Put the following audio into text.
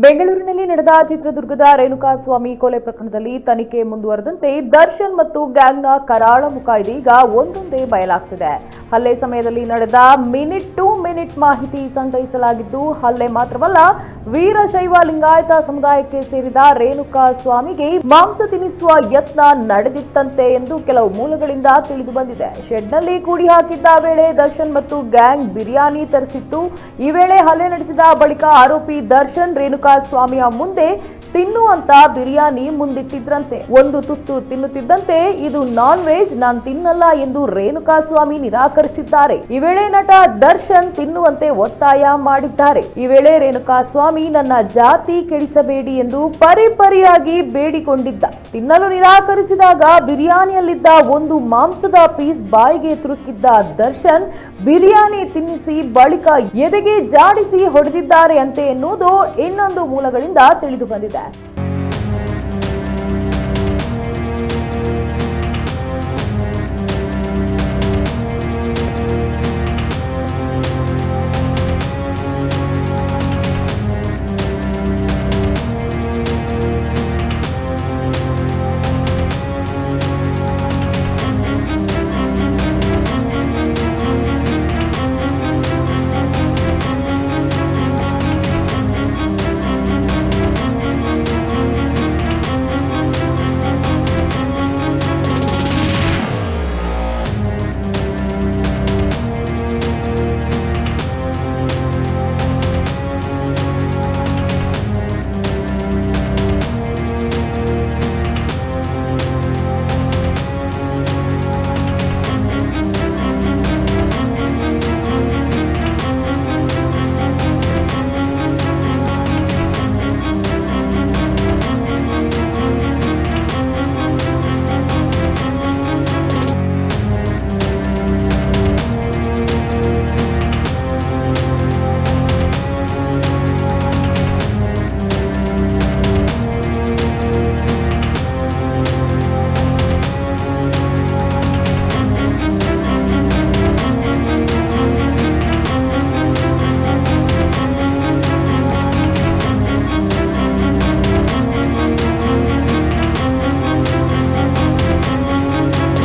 ಬೆಂಗಳೂರಿನಲ್ಲಿ ನಡೆದ ಚಿತ್ರದುರ್ಗದ ರೇಣುಕಾಸ್ವಾಮಿ ಕೊಲೆ ಪ್ರಕರಣದಲ್ಲಿ ತನಿಖೆ ಮುಂದುವರೆದಂತೆ ದರ್ಶನ್ ಮತ್ತು ಗ್ಯಾಂಗ್ನ ಕರಾಳ ಮುಖ ಇದೀಗ ಒಂದೊಂದೇ ಬಯಲಾಗ್ತಿದೆ. ಹಲ್ಲೆ ಸಮಯದಲ್ಲಿ ನಡೆದ ಮಿನಿಟ್ ಟು ಮಿನಿಟ್ ಮಾಹಿತಿ ಸಂಗ್ರಹಿಸಲಾಗಿದ್ದು, ಹಲ್ಲೆ ಮಾತ್ರವಲ್ಲ, ವೀರಶೈವ ಲಿಂಗಾಯತ ಸಮುದಾಯಕ್ಕೆ ಸೇರಿದ ರೇಣುಕಾಸ್ವಾಮಿಗೆ ಮಾಂಸ ತಿನ್ನಿಸುವ ಯತ್ನ ನಡೆದಿತ್ತಂತೆ ಎಂದು ಕೆಲವು ಮೂಲಗಳಿಂದ ತಿಳಿದು ಬಂದಿದೆ. ಶೆಡ್ನಲ್ಲಿ ಕೂಡಿ ಹಾಕಿದ್ದ ವೇಳೆ ದರ್ಶನ್ ಮತ್ತು ಗ್ಯಾಂಗ್ ಬಿರಿಯಾನಿ ತರಿಸಿತ್ತು. ಈ ವೇಳೆ ಹಲ್ಲೆ ನಡೆಸಿದ ಬಳಿಕ ಆರೋಪಿ ದರ್ಶನ್ ರೇಣುಕಾಸ್ವಾಮಿಯ ಮುಂದೆ ತಿನ್ನುವಂತ ಬಿರಿಯಾನಿ ಮುಂದಿಟ್ಟಿದ್ರಂತೆ. ಒಂದು ತುತ್ತು ತಿನ್ನುತ್ತಿದ್ದಂತೆ, ಇದು ನಾನ್ ವೆಜ್, ನಾನ್ ತಿನ್ನಲ್ಲ ಎಂದು ರೇಣುಕಾಸ್ವಾಮಿ ನಿರಾಕರಿಸಿದ್ದಾರೆ. ಈ ವೇಳೆ ನಟ ದರ್ಶನ್ ತಿನ್ನುವಂತೆ ಒತ್ತಾಯ ಮಾಡಿದ್ದಾರೆ. ಈ ವೇಳೆ ರೇಣುಕಾಸ್ವಾಮಿ ನನ್ನ ಜಾತಿ ಕೆಡಿಸಬೇಡಿ ಎಂದು ಪರಿಪರಿಯಾಗಿ ಬೇಡಿಕೊಂಡಿದ್ದ. ತಿನ್ನಲು ನಿರಾಕರಿಸಿದಾಗ ಬಿರಿಯಾನಿಯಲ್ಲಿದ್ದ ಒಂದು ಮಾಂಸದ ಪೀಸ್ ಬಾಯಿಗೆ ತುರುಕಿದ್ದ ದರ್ಶನ್ ಬಿರಿಯಾನಿ ತಿನ್ನಿಸಿ ಬಳಿಕ ಎದೆಗೆ ಜಾಡಿಸಿ ಹೊಡೆದಿದ್ದಾರೆ ಅಂತೆ ಎನ್ನುವುದು ಇನ್ನೊಂದು ಮೂಲಗಳಿಂದ ತಿಳಿದು ಬಂದಿದೆ.